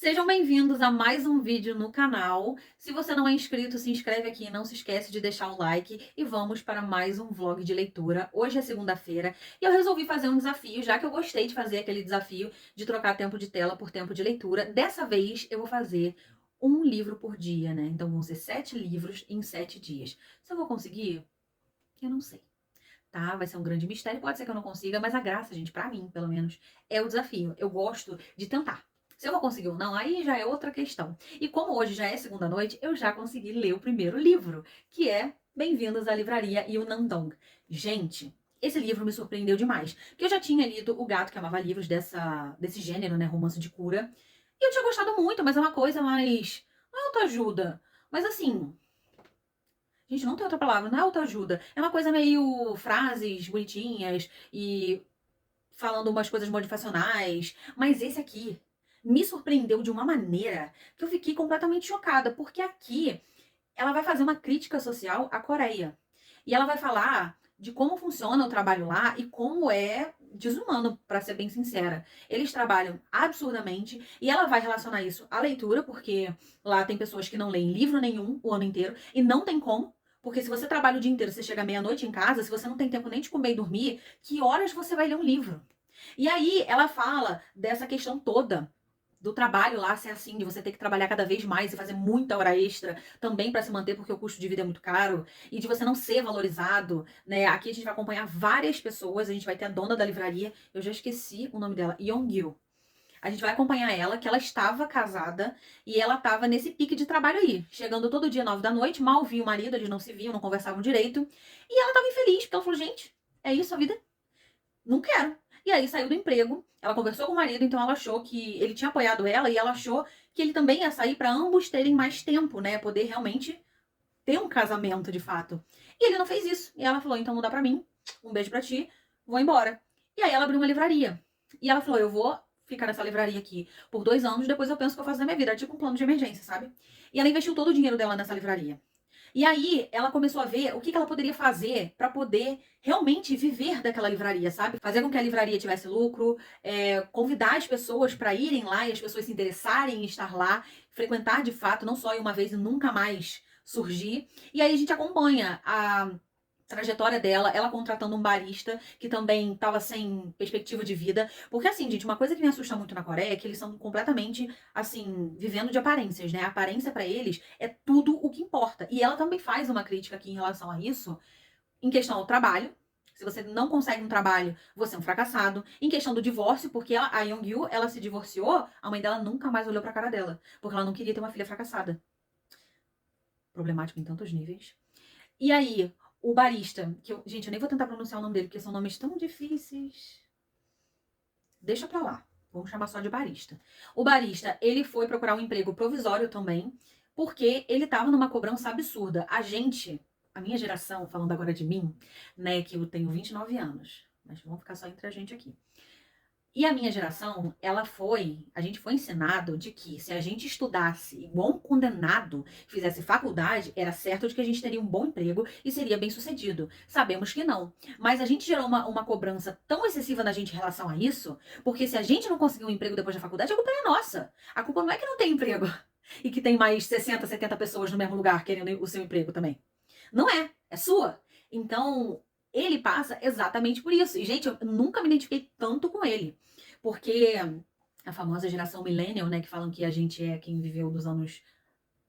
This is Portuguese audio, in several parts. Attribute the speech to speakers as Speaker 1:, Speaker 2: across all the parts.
Speaker 1: Sejam bem-vindos a mais um vídeo no canal. Se você não é inscrito, se inscreve aqui, não se esquece de deixar o like e vamos para mais um vlog de leitura. Hoje é segunda-feira e eu resolvi fazer um desafio, já que eu gostei de fazer aquele desafio de trocar tempo de tela por tempo de leitura. Dessa vez eu vou fazer um livro por dia, né? Então vão ser 7 livros em 7 dias. Se eu vou conseguir, eu não sei. Tá? Vai ser um grande mistério, pode ser que eu não consiga, mas a graça, gente, pra mim, pelo menos, é o desafio. Eu gosto de tentar. Se eu vou conseguir ou não, aí já é outra questão. E como hoje já é segunda noite, eu já consegui ler o primeiro livro, que é Bem-vindos à Livraria Yunandong. Gente, esse livro me surpreendeu demais, porque eu já tinha lido O Gato que Amava Livros desse gênero, né, romance de cura, e eu tinha gostado muito, mas é uma coisa mais... não é autoajuda, mas assim, gente, não tem outra palavra, não é autoajuda. É uma coisa meio frases bonitinhas e falando umas coisas motivacionais. Mas esse aqui me surpreendeu de uma maneira que eu fiquei completamente chocada, porque aqui ela vai fazer uma crítica social à Coreia. E ela vai falar de como funciona o trabalho lá e como é desumano, para ser bem sincera. Eles trabalham absurdamente e ela vai relacionar isso à leitura, porque lá tem pessoas que não leem livro nenhum o ano inteiro e não tem como. Porque se você trabalha o dia inteiro, você chega meia-noite em casa, se você não tem tempo nem de comer e dormir, que horas você vai ler um livro? E aí ela fala dessa questão toda do trabalho lá ser assim, de você ter que trabalhar cada vez mais e fazer muita hora extra também para se manter, porque o custo de vida é muito caro, e de você não ser valorizado, né? Aqui a gente vai acompanhar várias pessoas, a gente vai ter a dona da livraria, eu já esqueci o nome dela, Yongil. A gente vai acompanhar ela, que ela estava casada e ela estava nesse pique de trabalho aí, chegando todo dia 9 da noite, mal via o marido, eles não se viam, não conversavam direito, e ela estava infeliz, porque ela falou, gente, é isso a vida? Não quero. E aí saiu do emprego, ela conversou com o marido, então ela achou que ele tinha apoiado ela e ela achou que ele também ia sair para ambos terem mais tempo, né? Poder realmente ter um casamento de fato. E ele não fez isso. E ela falou: então não dá pra mim, um beijo pra ti, vou embora. E aí ela abriu uma livraria. E ela falou: eu vou ficar nessa livraria aqui por 2 anos, depois eu penso o que eu faço na minha vida. Era tipo um plano de emergência, sabe? E ela investiu todo o dinheiro dela nessa livraria. E aí ela começou a ver o que ela poderia fazer para poder realmente viver daquela livraria, sabe? Fazer com que a livraria tivesse lucro, convidar as pessoas para irem lá e as pessoas se interessarem em estar lá, frequentar de fato, não só uma vez e nunca mais surgir. E aí a gente acompanha a trajetória dela, ela contratando um barista que também estava sem perspectiva de vida. Porque, assim, gente, uma coisa que me assusta muito na Coreia é que eles são completamente, assim, vivendo de aparências, né? A aparência para eles é tudo o que importa. E ela também faz uma crítica aqui em relação a isso, em questão ao trabalho. Se você não consegue um trabalho, você é um fracassado. Em questão do divórcio, porque a Young-Yu, ela se divorciou, a mãe dela nunca mais olhou pra cara dela. Porque ela não queria ter uma filha fracassada. Problemático em tantos níveis. E aí, o barista, que eu, gente, eu nem vou tentar pronunciar o nome dele, porque são nomes tão difíceis. Deixa pra lá. Vamos chamar só de barista. O barista, ele foi procurar um emprego provisório também, porque ele tava numa cobrança absurda. A gente, a minha geração, falando agora de mim, né, que eu tenho 29 anos, mas vamos ficar só entre a gente aqui. E a minha geração, a gente foi ensinado de que se a gente estudasse igual um condenado, fizesse faculdade, era certo de que a gente teria um bom emprego e seria bem sucedido. Sabemos que não. Mas a gente gerou uma cobrança tão excessiva na gente em relação a isso, porque se a gente não conseguir um emprego depois da faculdade, a culpa é nossa. A culpa não é que não tem emprego e que tem mais 60, 70 pessoas no mesmo lugar querendo o seu emprego também. Não é, é sua. Então, ele passa exatamente por isso. E, gente, eu nunca me identifiquei tanto com ele. Porque a famosa geração millennial, né, que falam que a gente é quem viveu dos anos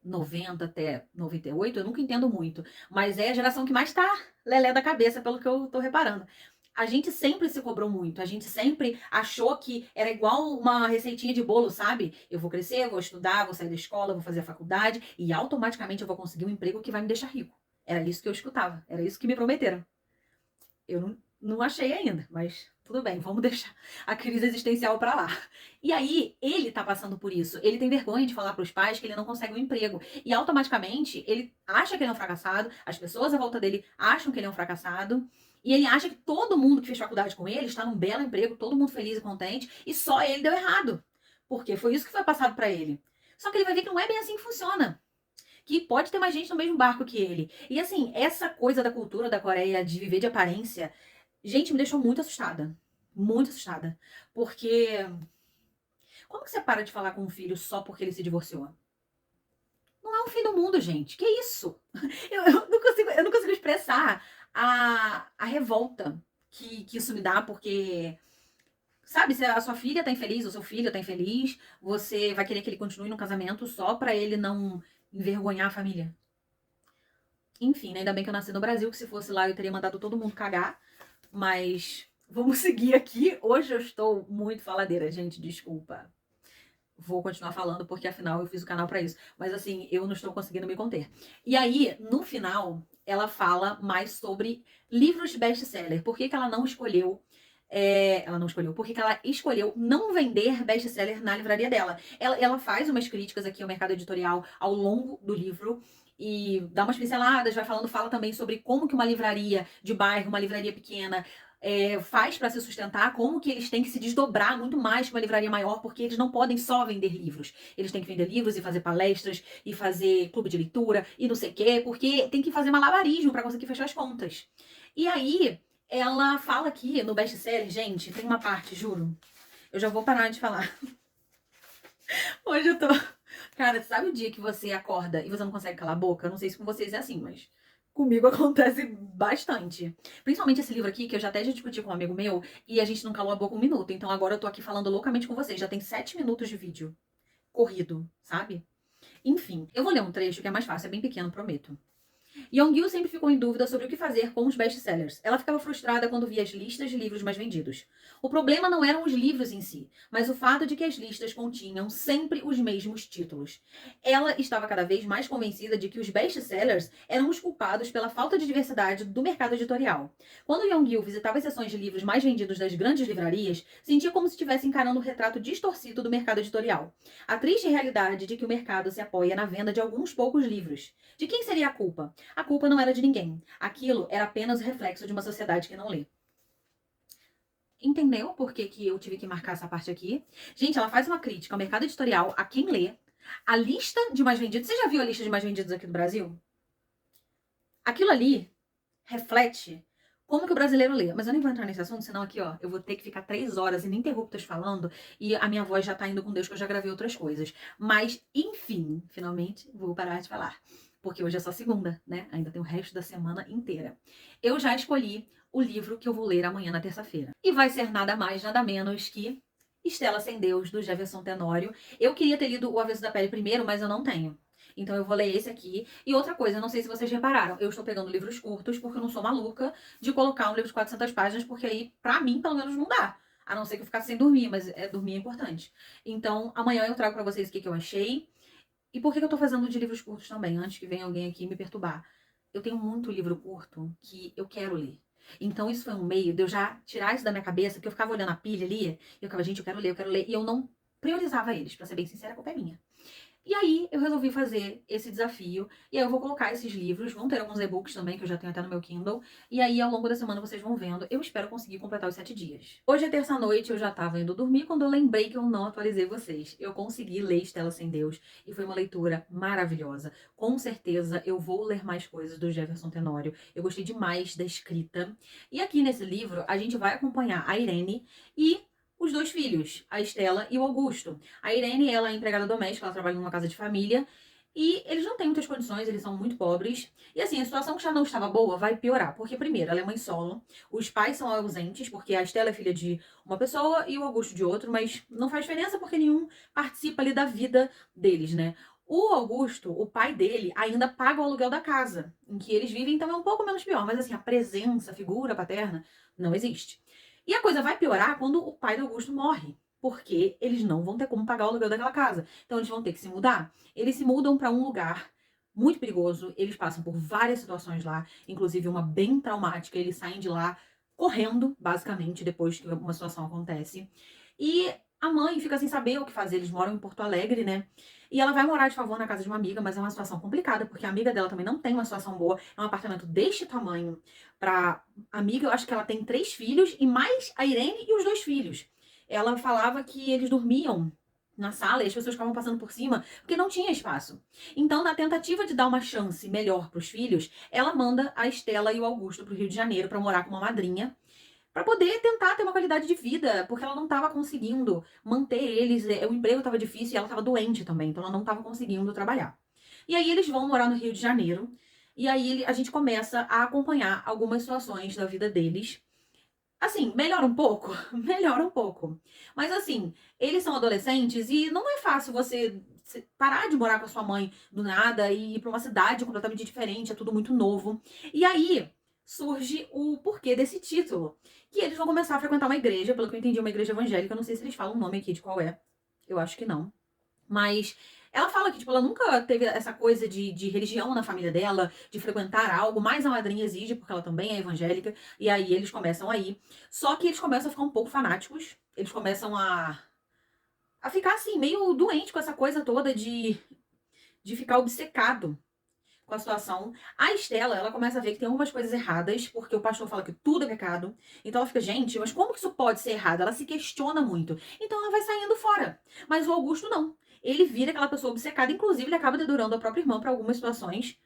Speaker 1: 90 até 98, eu nunca entendo muito. Mas é a geração que mais tá lelé da cabeça, pelo que eu tô reparando. A gente sempre se cobrou muito, a gente sempre achou que era igual uma receitinha de bolo, sabe? Eu vou crescer, vou estudar, vou sair da escola, vou fazer a faculdade e automaticamente eu vou conseguir um emprego que vai me deixar rico. Era isso que eu escutava, era isso que me prometeram. Eu não achei ainda, mas tudo bem, vamos deixar a crise existencial pra lá. E aí, ele tá passando por isso. Ele tem vergonha de falar pros pais que ele não consegue um emprego. E automaticamente, ele acha que ele é um fracassado, as pessoas à volta dele acham que ele é um fracassado. E ele acha que todo mundo que fez faculdade com ele está num belo emprego, todo mundo feliz e contente, e só ele deu errado. Porque foi isso que foi passado pra ele. Só que ele vai ver que não é bem assim que funciona, que pode ter mais gente no mesmo barco que ele. E assim, essa coisa da cultura da Coreia de viver de aparência, gente, me deixou muito assustada. Muito assustada. Porque Como que você para de falar com um filho só porque ele se divorciou? Não é um fim do mundo, gente. Que isso? Eu não consigo expressar a revolta que isso me dá, porque, sabe, se a sua filha tá infeliz, o seu filho tá infeliz, você vai querer que ele continue no casamento só pra ele não envergonhar a família. Enfim, né, ainda bem que eu nasci no Brasil, que se fosse lá eu teria mandado todo mundo cagar. Mas vamos seguir aqui. Hoje eu estou muito faladeira, gente, desculpa. Vou continuar falando porque afinal eu fiz o canal pra isso. Mas assim, eu não estou conseguindo me conter. E aí, no final, ela fala mais sobre livros best-seller. Por que que ela não escolheu ela não escolheu. Por que que ela escolheu não vender best-seller na livraria dela? Ela faz umas críticas aqui ao mercado editorial ao longo do livro e dá umas pinceladas, vai falando, fala também sobre como que uma livraria de bairro, uma livraria pequena, faz para se sustentar, como que eles têm que se desdobrar muito mais que uma livraria maior, porque eles não podem só vender livros. Eles têm que vender livros e fazer palestras e fazer clube de leitura e não sei o quê, porque tem que fazer malabarismo para conseguir fechar as contas. E aí, ela fala aqui no best-seller, gente, tem uma parte, juro. Eu já vou parar de falar. Hoje eu tô. Cara, sabe o dia que você acorda e você não consegue calar a boca? Eu não sei se com vocês é assim, mas comigo acontece bastante. Principalmente esse livro aqui, que eu já até já discuti com um amigo meu, e a gente não calou a boca um minuto. Então agora eu tô aqui falando loucamente com vocês. Já tem 7 minutos de vídeo corrido, sabe? Enfim, eu vou ler um trecho que é mais fácil, é bem pequeno, prometo. Yeonggyu sempre ficou em dúvida sobre o que fazer com os best-sellers. Ela ficava frustrada quando via as listas de livros mais vendidos. O problema não eram os livros em si, mas o fato de que as listas continham sempre os mesmos títulos. Ela estava cada vez mais convencida de que os best-sellers eram os culpados pela falta de diversidade do mercado editorial. Quando Yeonggyu visitava as seções de livros mais vendidos das grandes livrarias, sentia como se estivesse encarando um retrato distorcido do mercado editorial. A triste realidade de que o mercado se apoia na venda de alguns poucos livros. De quem seria a culpa? A culpa não era de ninguém. Aquilo era apenas o reflexo de uma sociedade que não lê. Entendeu por que que eu tive que marcar essa parte aqui? Gente, ela faz uma crítica ao mercado editorial, a quem lê. A lista de mais vendidos. Você já viu a lista de mais vendidos aqui do Brasil? Aquilo ali reflete como que o brasileiro lê. Mas eu nem vou entrar nesse assunto, senão aqui, ó, eu vou ter que ficar 3 horas ininterruptas falando e a minha voz já tá indo com Deus, que eu já gravei outras coisas. Mas, enfim, finalmente vou parar de falar. Porque hoje é só segunda, né? Ainda tem o resto da semana inteira. Eu já escolhi o livro que eu vou ler amanhã na terça-feira. E vai ser nada mais, nada menos que Estela Sem Deus, do Jefferson Tenório. Eu queria ter lido O Avesso da Pele primeiro, mas eu não tenho. Então eu vou ler esse aqui. E outra coisa, não sei se vocês repararam, eu estou pegando livros curtos porque eu não sou maluca de colocar um livro de 400 páginas, porque aí, pra mim, pelo menos, não dá. A não ser que eu ficasse sem dormir, mas dormir é importante. Então, amanhã eu trago pra vocês o que eu achei. E por que eu tô fazendo de livros curtos também, antes que venha alguém aqui me perturbar? Eu tenho muito livro curto que eu quero ler. Então isso foi um meio de eu já tirar isso da minha cabeça, porque eu ficava olhando a pilha ali, e eu ficava, gente, eu quero ler, eu quero ler. E eu não priorizava eles, pra ser bem sincera, a culpa é minha. E aí eu resolvi fazer esse desafio. E aí eu vou colocar esses livros. Vão ter alguns e-books também, que eu já tenho até no meu Kindle. E aí ao longo da semana vocês vão vendo. Eu espero conseguir completar os 7 dias. Hoje é terça-noite, eu já tava indo dormir quando eu lembrei que eu não atualizei vocês. Eu consegui ler Estela Sem Deus. E foi uma leitura maravilhosa. Com certeza eu vou ler mais coisas do Jefferson Tenório. Eu gostei demais da escrita. E aqui nesse livro a gente vai acompanhar a Irene e os 2 filhos, a Estela e o Augusto. A Irene, ela é empregada doméstica, ela trabalha numa casa de família, e eles não têm muitas condições, eles são muito pobres. E assim, a situação que já não estava boa vai piorar, porque primeiro, ela é mãe solo, os pais são ausentes, porque a Estela é filha de uma pessoa e o Augusto de outro, mas não faz diferença porque nenhum participa ali da vida deles, né? O Augusto, o pai dele, ainda paga o aluguel da casa em que eles vivem, então é um pouco menos pior, mas assim, a presença, a figura paterna, não existe. E a coisa vai piorar quando o pai do Augusto morre, porque eles não vão ter como pagar o aluguel daquela casa. Então eles vão ter que se mudar. Eles se mudam para um lugar muito perigoso, eles passam por várias situações lá, inclusive uma bem traumática. Eles saem de lá correndo, basicamente, depois que uma situação acontece. E a mãe fica sem saber o que fazer. Eles moram em Porto Alegre, né? E ela vai morar de favor na casa de uma amiga, mas é uma situação complicada, porque a amiga dela também não tem uma situação boa. É um apartamento deste tamanho pra amiga. Eu acho que ela tem 3 filhos e mais a Irene e os 2 filhos. Ela falava que eles dormiam na sala e as pessoas ficavam passando por cima porque não tinha espaço. Então, na tentativa de dar uma chance melhor para os filhos, ela manda a Estela e o Augusto para o Rio de Janeiro para morar com uma madrinha para poder tentar ter uma qualidade de vida, porque ela não estava conseguindo manter eles, o emprego estava difícil e ela estava doente também, então ela não estava conseguindo trabalhar. E aí eles vão morar no Rio de Janeiro, e aí a gente começa a acompanhar algumas situações da vida deles. Assim, melhora um pouco? Melhora um pouco. Mas assim, eles são adolescentes e não é fácil você parar de morar com a sua mãe do nada e ir pra uma cidade completamente diferente, é tudo muito novo. E aí surge o porquê desse título. Que eles vão começar a frequentar uma igreja, pelo que eu entendi, uma igreja evangélica. Eu não sei se eles falam o nome aqui de qual é. Eu acho que não. Mas ela fala que, tipo, ela nunca teve essa coisa de religião na família dela, de frequentar algo, mas a madrinha exige, porque ela também é evangélica, e aí eles começam a ir. Só que eles começam a ficar um pouco fanáticos, eles começam a ficar, assim, meio doente com essa coisa toda de ficar obcecado com a situação. A Estela, ela começa a ver que tem algumas coisas erradas, porque o pastor fala que tudo é pecado. Então ela fica, gente, mas como que isso pode ser errado? Ela se questiona muito. Então ela vai saindo fora. Mas o Augusto não. Ele vira aquela pessoa obcecada, inclusive ele acaba dedurando a própria irmã para algumas situações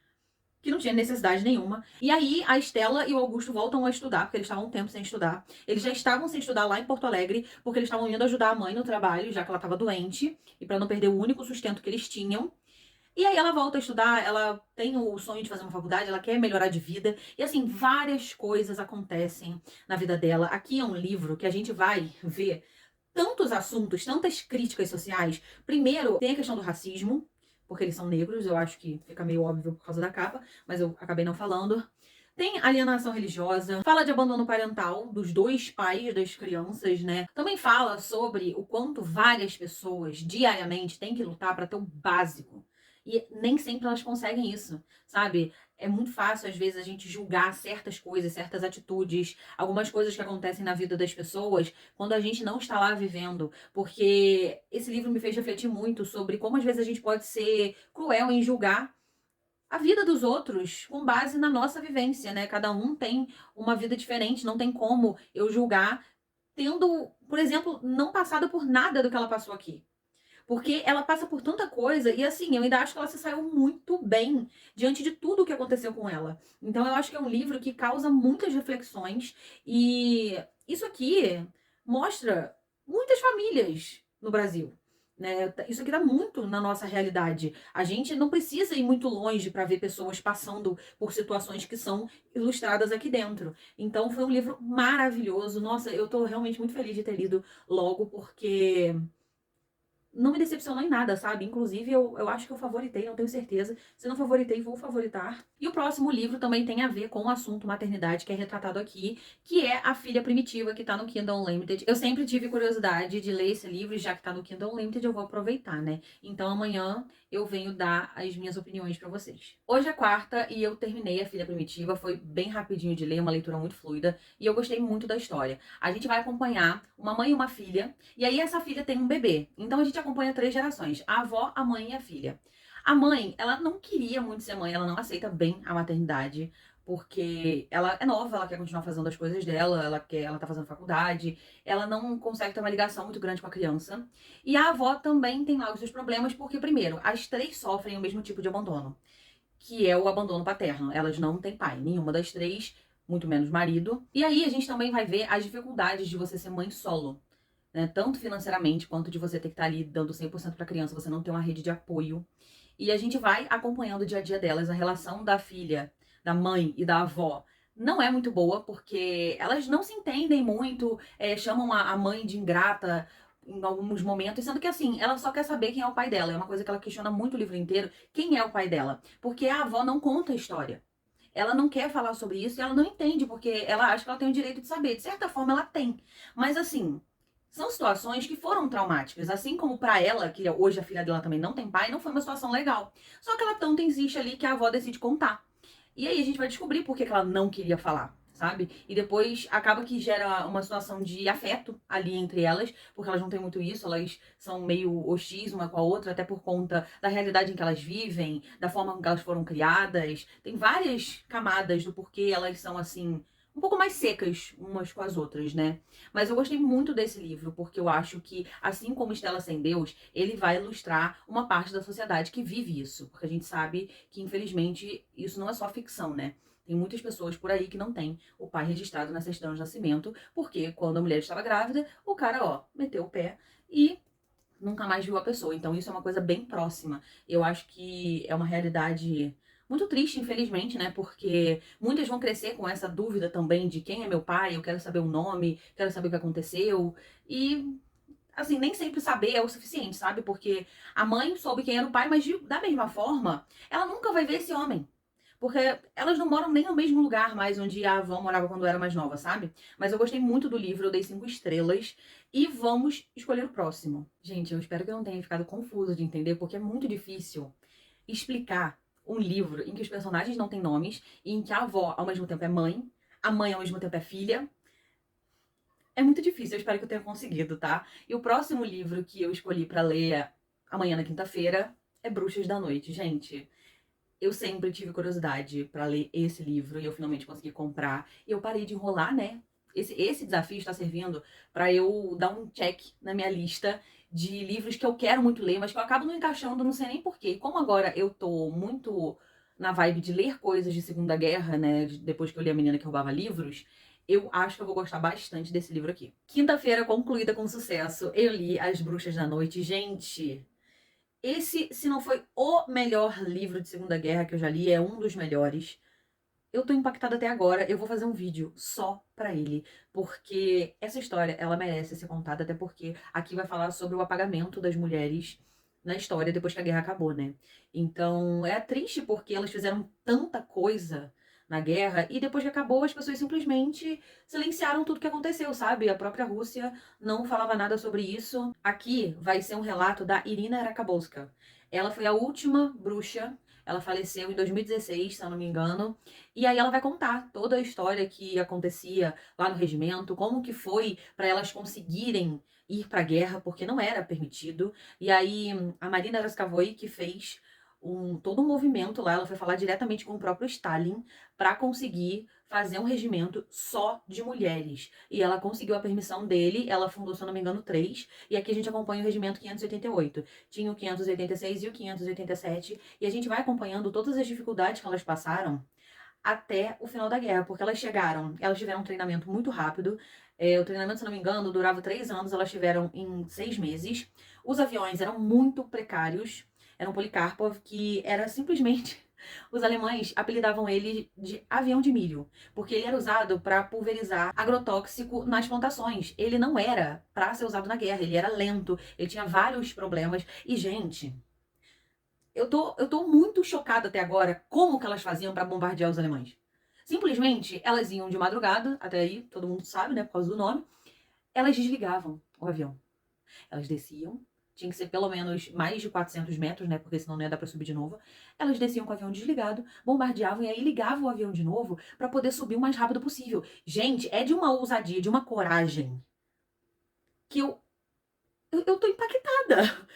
Speaker 1: que não tinha necessidade nenhuma. E aí a Estela e o Augusto voltam a estudar, porque eles estavam um tempo sem estudar. Eles já estavam sem estudar lá em Porto Alegre, porque eles estavam indo ajudar a mãe no trabalho, já que ela estava doente, e para não perder o único sustento que eles tinham. E aí ela volta a estudar, ela tem o sonho de fazer uma faculdade, ela quer melhorar de vida. E assim, várias coisas acontecem na vida dela. Aqui é um livro que a gente vai ver tantos assuntos, tantas críticas sociais. Primeiro, tem a questão do racismo, porque eles são negros, eu acho que fica meio óbvio por causa da capa, mas eu acabei não falando. Tem alienação religiosa, fala de abandono parental dos dois pais das crianças, né? Também fala sobre o quanto várias pessoas diariamente têm que lutar para ter o básico. E nem sempre elas conseguem isso, sabe? É muito fácil, às vezes, a gente julgar certas coisas, certas atitudes, algumas coisas que acontecem na vida das pessoas, quando a gente não está lá vivendo. Porque esse livro me fez refletir muito sobre como, às vezes, a gente pode ser cruel em julgar a vida dos outros com base na nossa vivência, né? Cada um tem uma vida diferente, não tem como eu julgar tendo, por exemplo, não passado por nada do que ela passou aqui. Porque ela passa por tanta coisa e assim, eu ainda acho que ela se saiu muito bem diante de tudo o que aconteceu com ela. Então eu acho que é um livro que causa muitas reflexões e isso aqui mostra muitas famílias no Brasil. Né? Isso aqui dá muito na nossa realidade. A gente não precisa ir muito longe para ver pessoas passando por situações que são ilustradas aqui dentro. Então foi um livro maravilhoso. Nossa, eu tô realmente muito feliz de ter lido logo, porque não me decepcionou em nada, sabe? Inclusive, eu acho que eu favoritei, não tenho certeza. Se não favoritei, vou favoritar. E o próximo livro também tem a ver com o assunto maternidade, que é retratado aqui, que é A Filha Primitiva, que tá no Kindle Unlimited. Eu sempre tive curiosidade de ler esse livro, e já que tá no Kindle Unlimited, eu vou aproveitar, né? Então amanhã eu venho dar as minhas opiniões pra vocês. Hoje é quarta e eu terminei A Filha Primitiva, foi bem rapidinho de ler, uma leitura muito fluida, e eu gostei muito da história. A gente vai acompanhar uma mãe e uma filha, e aí essa filha tem um bebê. Então a gente acompanha 3 gerações: a avó, a mãe e a filha. A mãe, ela não queria muito ser mãe, ela não aceita bem a maternidade, porque ela é nova, ela quer continuar fazendo as coisas dela, ela tá fazendo faculdade, ela não consegue ter uma ligação muito grande com a criança. E a avó também tem lá os seus problemas, porque, primeiro, as 3 sofrem o mesmo tipo de abandono, que é o abandono paterno. Elas não têm pai, nenhuma das 3, muito menos marido. E aí a gente também vai ver as dificuldades de você ser mãe solo, né? Tanto financeiramente quanto de você ter que estar ali dando 100% para a criança, você não ter uma rede de apoio. E a gente vai acompanhando o dia a dia delas, a relação da filha, da mãe e da avó. Não é muito boa, porque elas não se entendem muito, chamam a mãe de ingrata em alguns momentos, sendo que assim, ela só quer saber quem é o pai dela. É uma coisa que ela questiona muito o livro inteiro, quem é o pai dela. Porque a avó não conta a história. Ela não quer falar sobre isso e ela não entende, porque ela acha que ela tem o direito de saber. De certa forma, ela tem. Mas assim, são situações que foram traumáticas. Assim como pra ela, que hoje a filha dela também não tem pai, não foi uma situação legal. Só que ela tanto insiste ali que a avó decide contar. E aí a gente vai descobrir por que ela não queria falar, sabe? E depois acaba que gera uma situação de afeto ali entre elas, porque elas não têm muito isso, elas são meio hostis uma com a outra, até por conta da realidade em que elas vivem, da forma com que elas foram criadas. Tem várias camadas do porquê elas são assim, um pouco mais secas umas com as outras, né? Mas eu gostei muito desse livro, porque eu acho que, assim como Estela Sem Deus, ele vai ilustrar uma parte da sociedade que vive isso. Porque a gente sabe que, infelizmente, isso não é só ficção, né? Tem muitas pessoas por aí que não têm o pai registrado na certidão de nascimento, porque quando a mulher estava grávida, o cara, ó, meteu o pé e nunca mais viu a pessoa. Então isso é uma coisa bem próxima. Eu acho que é uma realidade muito triste, infelizmente, né? Porque muitas vão crescer com essa dúvida também de quem é meu pai, eu quero saber o nome, quero saber o que aconteceu. E assim, nem sempre saber é o suficiente, sabe? Porque a mãe soube quem era o pai, mas da mesma forma, ela nunca vai ver esse homem. Porque elas não moram nem no mesmo lugar mais onde a avó morava quando era mais nova, sabe? Mas eu gostei muito do livro, eu dei 5 estrelas. E vamos escolher o próximo. Gente, eu espero que eu não tenha ficado confuso de entender, porque é muito difícil explicar um livro em que os personagens não têm nomes e em que a avó ao mesmo tempo é mãe, a mãe ao mesmo tempo é filha. É muito difícil, eu espero que eu tenha conseguido, tá? E o próximo livro que eu escolhi pra ler amanhã na quinta-feira é Bruxas da Noite. Gente, eu sempre tive curiosidade pra ler esse livro e eu finalmente consegui comprar. E eu parei de enrolar, né? Esse desafio está servindo pra eu dar um check na minha lista de livros que eu quero muito ler, mas que eu acabo não encaixando, não sei nem porquê. E como agora eu tô muito na vibe de ler coisas de Segunda Guerra, né? Depois que eu li A Menina que Roubava Livros, eu acho que eu vou gostar bastante desse livro aqui. Quinta-feira, concluída com sucesso, eu li As Bruxas da Noite. Gente, esse, se não foi o melhor livro de Segunda Guerra que eu já li, é um dos melhores. Eu tô impactada até agora, eu vou fazer um vídeo só pra ele, porque essa história, ela merece ser contada, até porque aqui vai falar sobre o apagamento das mulheres na história depois que a guerra acabou, né? Então, é triste porque elas fizeram tanta coisa na guerra e depois que acabou, as pessoas simplesmente silenciaram tudo que aconteceu, sabe? A própria Rússia não falava nada sobre isso. Aqui vai ser um relato da Irina Rakabowska. Ela foi a última bruxa, ela faleceu em 2016, se eu não me engano, e aí ela vai contar toda a história que acontecia lá no regimento, como que foi para elas conseguirem ir para a guerra, porque não era permitido. E aí a Marina Raskavoy que fez todo um movimento lá, ela foi falar diretamente com o próprio Stalin para conseguir fazer um regimento só de mulheres. E ela conseguiu a permissão dele, ela fundou, se eu não me engano, 3, e aqui a gente acompanha o regimento 588. Tinha o 586 e o 587, e a gente vai acompanhando todas as dificuldades que elas passaram até o final da guerra, porque elas tiveram um treinamento muito rápido. O treinamento, se não me engano, durava 3 anos, elas tiveram em 6 meses. Os aviões eram muito precários, era um Polikarpov que era simplesmente. Os alemães apelidavam ele de avião de milho, porque ele era usado para pulverizar agrotóxico nas plantações. Ele não era para ser usado na guerra, ele era lento, ele tinha vários problemas. E, gente, eu tô muito chocada até agora como que elas faziam para bombardear os alemães. Simplesmente, elas iam de madrugada, até aí todo mundo sabe, né, por causa do nome, elas desligavam o avião. Elas desciam, tinha que ser pelo menos mais de 400 metros, né, porque senão não ia dar pra subir de novo. Elas desciam com o avião desligado, bombardeavam e aí ligavam o avião de novo para poder subir o mais rápido possível. Gente, é de uma ousadia, de uma coragem que eu tô impactada.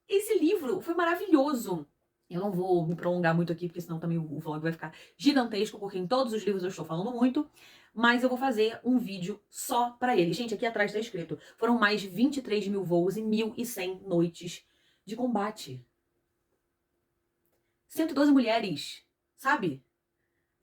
Speaker 1: Esse livro foi maravilhoso. Eu não vou me prolongar muito aqui, porque senão também o vlog vai ficar gigantesco, porque em todos os livros eu estou falando muito. Mas eu vou fazer um vídeo só pra ele. Gente, aqui atrás tá escrito: foram mais de 23 mil voos e 1.100 noites de combate. 112 mulheres, sabe?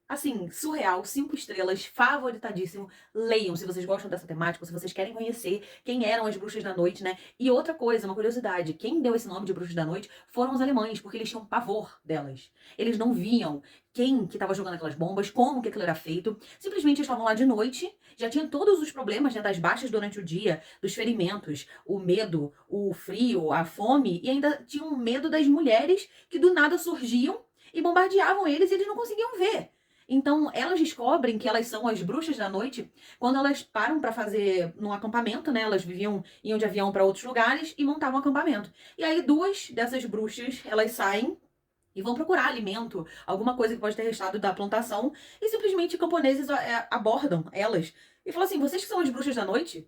Speaker 1: Assim, surreal, 5 estrelas, favoritadíssimo. Leiam se vocês gostam dessa temática, se vocês querem conhecer quem eram as bruxas da noite, né? E outra coisa, uma curiosidade, quem deu esse nome de bruxas da noite foram os alemães, porque eles tinham pavor delas. Eles não viam quem que estava jogando aquelas bombas, como que aquilo era feito. Simplesmente eles estavam lá de noite, já tinham todos os problemas, né, das baixas durante o dia, dos ferimentos, o medo, o frio, a fome, e ainda tinham medo das mulheres que do nada surgiam e bombardeavam eles e eles não conseguiam ver. Então, elas descobrem que elas são as bruxas da noite quando elas param pra fazer num acampamento, né? Elas iam de avião pra outros lugares e montavam um acampamento. E aí, 2 dessas bruxas, elas saem e vão procurar alimento, alguma coisa que pode ter restado da plantação, e simplesmente camponeses abordam elas e falam assim: vocês que são as bruxas da noite?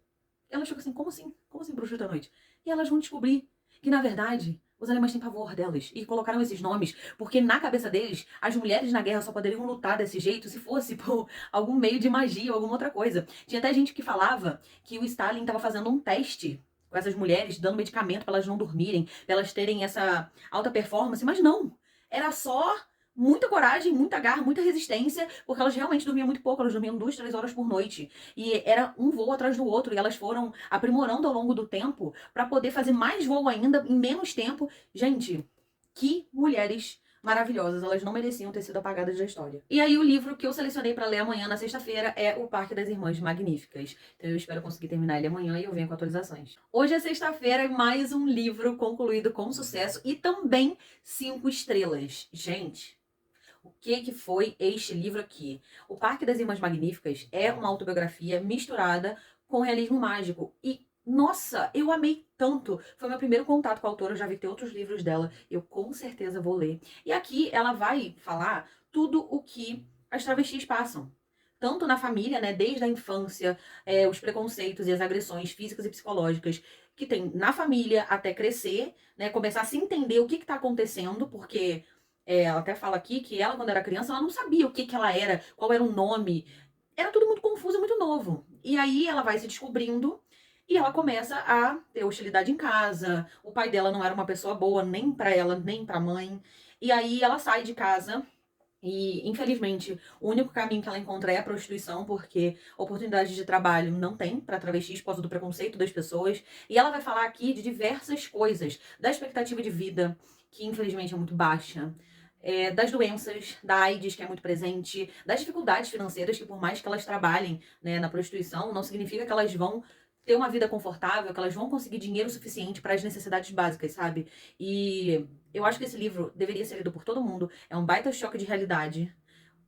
Speaker 1: Elas ficam assim: como assim? Como assim bruxas da noite? E elas vão descobrir que, na verdade, os alemães têm pavor delas e colocaram esses nomes porque, na cabeça deles, as mulheres na guerra só poderiam lutar desse jeito se fosse por algum meio de magia ou alguma outra coisa. Tinha até gente que falava que o Stalin estava fazendo um teste com essas mulheres, dando medicamento para elas não dormirem, para elas terem essa alta performance, mas não. Era só muita coragem, muita garra, muita resistência, porque elas realmente dormiam muito pouco, elas dormiam 2, 3 horas por noite. E era um voo atrás do outro, e elas foram aprimorando ao longo do tempo para poder fazer mais voo ainda em menos tempo. Gente, que mulheres maravilhosas, elas não mereciam ter sido apagadas da história. E aí o livro que eu selecionei para ler amanhã na sexta-feira é O Parque das Irmãs Magníficas. Então eu espero conseguir terminar ele amanhã e eu venho com atualizações. Hoje é sexta-feira e mais um livro concluído com sucesso e também 5 estrelas. Gente, o que foi este livro aqui? O Parque das Irmãs Magníficas é uma autobiografia misturada com realismo mágico. E, nossa, eu amei tanto. Foi meu primeiro contato com a autora, eu já vi que tem outros livros dela. Eu com certeza vou ler. E aqui ela vai falar tudo o que as travestis passam. Tanto na família, né, desde a infância, os preconceitos e as agressões físicas e psicológicas que tem na família até crescer, né, começar a se entender o que está acontecendo, porque ela até fala aqui que ela, quando era criança, ela não sabia o que que ela era, qual era o nome. Era tudo muito confuso, muito novo. E aí ela vai se descobrindo e ela começa a ter hostilidade em casa. O pai dela não era uma pessoa boa, nem pra ela, nem pra mãe. E aí ela sai de casa e, infelizmente, o único caminho que ela encontra é a prostituição, porque oportunidade de trabalho não tem para travestis por causa do preconceito das pessoas. E ela vai falar aqui de diversas coisas, da expectativa de vida, que infelizmente é muito baixa, das doenças, da AIDS, que é muito presente, das dificuldades financeiras, que por mais que elas trabalhem, né, na prostituição, não significa que elas vão ter uma vida confortável, que elas vão conseguir dinheiro suficiente para as necessidades básicas, sabe? E eu acho que esse livro deveria ser lido por todo mundo. É um baita choque de realidade.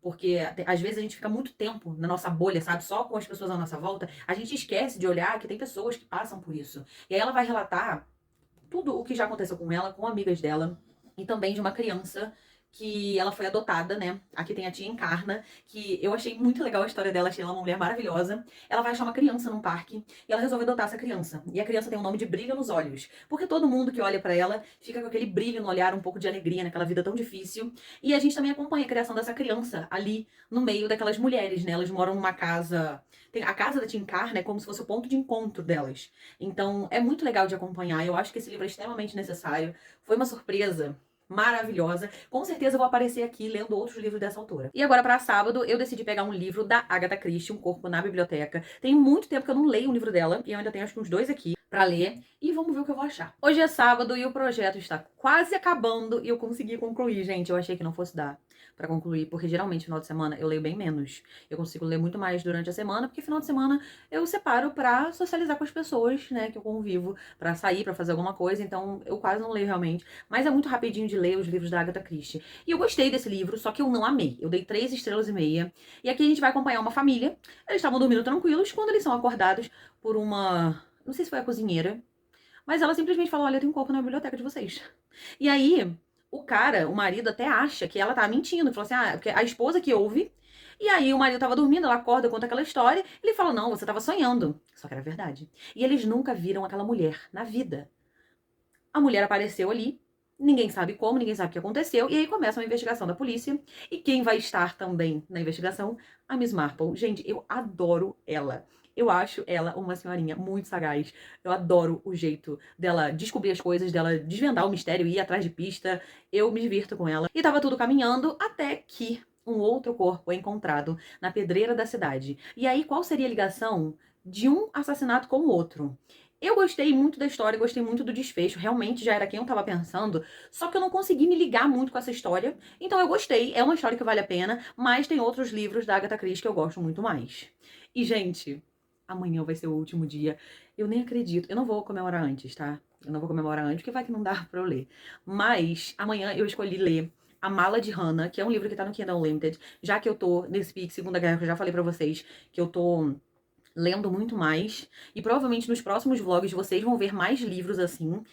Speaker 1: Porque às vezes a gente fica muito tempo na nossa bolha, sabe? Só com as pessoas à nossa volta. A gente esquece de olhar que tem pessoas que passam por isso. E aí ela vai relatar tudo o que já aconteceu com ela, com amigas dela, e também de uma criança que ela foi adotada, né? Aqui tem a tia Encarna, que eu achei muito legal a história dela, achei ela uma mulher maravilhosa. Ela vai achar uma criança num parque e ela resolve adotar essa criança. E a criança tem o nome de Brilho nos Olhos, porque todo mundo que olha pra ela fica com aquele brilho no olhar, um pouco de alegria naquela vida tão difícil. E a gente também acompanha a criação dessa criança ali no meio daquelas mulheres, né? Elas moram numa casa. A casa da tia Encarna é como se fosse o ponto de encontro delas. Então é muito legal de acompanhar. Eu acho que esse livro é extremamente necessário. Foi uma surpresa maravilhosa. Com certeza eu vou aparecer aqui lendo outros livros dessa autora. E agora, para sábado, eu decidi pegar um livro da Agatha Christie, Um Corpo na Biblioteca. Tem muito tempo que eu não leio um livro dela, e eu ainda tenho acho que uns 2 aqui pra ler, e vamos ver o que eu vou achar. Hoje é sábado e o projeto está quase acabando e eu consegui concluir, gente. Eu achei que não fosse dar pra concluir, porque geralmente no final de semana eu leio bem menos. Eu consigo ler muito mais durante a semana, porque final de semana eu separo pra socializar com as pessoas, né, que eu convivo, pra sair, pra fazer alguma coisa, então eu quase não leio realmente. Mas é muito rapidinho de ler os livros da Agatha Christie. E eu gostei desse livro, só que eu não amei. Eu dei 3 estrelas e meia. E aqui a gente vai acompanhar uma família. Eles estavam dormindo tranquilos quando eles são acordados por uma... Não sei se foi a cozinheira, mas ela simplesmente falou: olha, tem um corpo na biblioteca de vocês. E aí, o cara, o marido, até acha que ela tá mentindo. Falou assim: ah, porque a esposa que ouve. E aí, o marido tava dormindo, ela acorda, conta aquela história. Ele fala: não, você tava sonhando. Só que era verdade. E eles nunca viram aquela mulher na vida. A mulher apareceu ali. Ninguém sabe como, ninguém sabe o que aconteceu. E aí começa uma investigação da polícia. E quem vai estar também na investigação? A Miss Marple. Gente, eu adoro ela. Eu acho ela uma senhorinha muito sagaz. Eu adoro o jeito dela descobrir as coisas, dela desvendar o mistério, ir atrás de pista. Eu me divirto com ela. E tava tudo caminhando até que um outro corpo é encontrado na pedreira da cidade. E aí, qual seria a ligação de um assassinato com o outro? Eu gostei muito da história, gostei muito do desfecho, realmente já era quem eu tava pensando, só que eu não consegui me ligar muito com essa história, então eu gostei, é uma história que vale a pena, mas tem outros livros da Agatha Christie que eu gosto muito mais. E, gente, amanhã vai ser o último dia, eu nem acredito, eu não vou comemorar antes, tá? Eu não vou comemorar antes, porque vai que não dá pra eu ler. Mas, amanhã eu escolhi ler A Mala de Hannah, que é um livro que tá no Kindle Unlimited, já que eu tô nesse pique Segunda Guerra, que eu já falei pra vocês, que eu tô lendo muito mais. E provavelmente nos próximos vlogs vocês vão ver mais livros assim.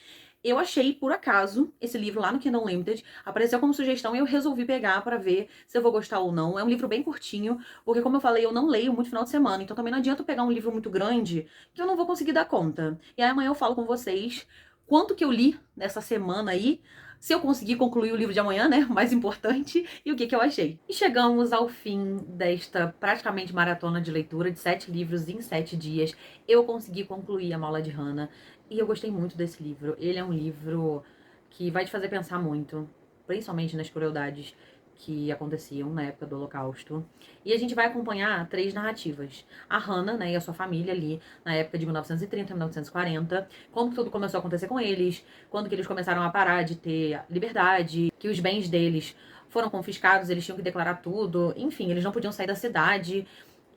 Speaker 1: Eu achei, por acaso, esse livro lá no Kindle Unlimited, apareceu como sugestão e eu resolvi pegar pra ver se eu vou gostar ou não. É um livro bem curtinho, porque como eu falei, eu não leio muito final de semana, então também não adianta eu pegar um livro muito grande que eu não vou conseguir dar conta. E aí amanhã eu falo com vocês quanto que eu li nessa semana aí, se eu conseguir concluir o livro de amanhã, né, o mais importante, e o que eu achei. E chegamos ao fim desta praticamente maratona de leitura de 7 livros em 7 dias. Eu consegui concluir A Mala de Hannah. E eu gostei muito desse livro. Ele é um livro que vai te fazer pensar muito, principalmente nas crueldades que aconteciam na época do Holocausto. E a gente vai acompanhar 3 narrativas. A Hannah, né, e a sua família ali, na época de 1930 e 1940, como que tudo começou a acontecer com eles, quando que eles começaram a parar de ter liberdade, que os bens deles foram confiscados, eles tinham que declarar tudo, enfim, eles não podiam sair da cidade.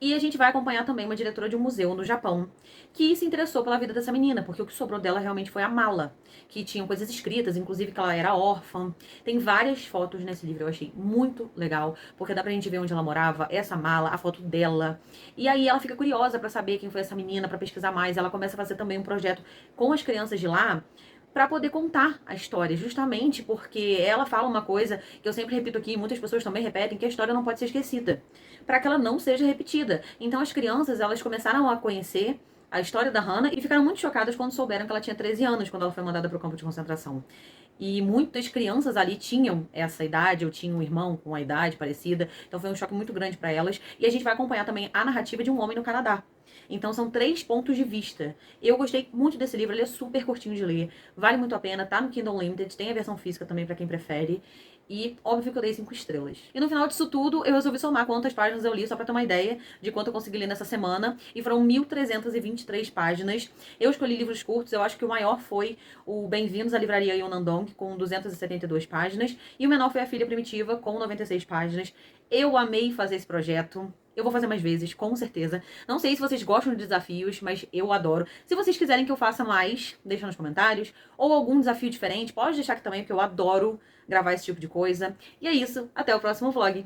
Speaker 1: E a gente vai acompanhar também uma diretora de um museu no Japão, que se interessou pela vida dessa menina, porque o que sobrou dela realmente foi a mala, que tinham coisas escritas, inclusive que ela era órfã. Tem várias fotos nesse livro, eu achei muito legal, porque dá pra gente ver onde ela morava, essa mala, a foto dela. E aí ela fica curiosa pra saber quem foi essa menina, pra pesquisar mais. Ela começa a fazer também um projeto com as crianças de lá, para poder contar a história, justamente porque ela fala uma coisa que eu sempre repito aqui, e muitas pessoas também repetem, que a história não pode ser esquecida, para que ela não seja repetida. Então as crianças, elas começaram a conhecer a história da Hannah e ficaram muito chocadas quando souberam que ela tinha 13 anos quando ela foi mandada para o campo de concentração. E muitas crianças ali tinham essa idade, ou tinham um irmão com uma idade parecida, então foi um choque muito grande para elas. E a gente vai acompanhar também a narrativa de um homem no Canadá. Então são 3 pontos de vista. Eu gostei muito desse livro, ele é super curtinho de ler, vale muito a pena, tá no Kindle Unlimited, tem a versão física também pra quem prefere. E óbvio que eu dei 5 estrelas. E no final disso tudo, eu resolvi somar quantas páginas eu li, só pra ter uma ideia de quanto eu consegui ler nessa semana. E foram 1.323 páginas. Eu escolhi livros curtos, eu acho que o maior foi o Bem-vindos à Livraria Yonandong, com 272 páginas. E o menor foi A Filha Primitiva, com 96 páginas. Eu amei fazer esse projeto. Eu vou fazer mais vezes, com certeza. Não sei se vocês gostam de desafios, mas eu adoro. Se vocês quiserem que eu faça mais, deixa nos comentários. Ou algum desafio diferente, pode deixar aqui também, porque eu adoro gravar esse tipo de coisa. E é isso, até o próximo vlog.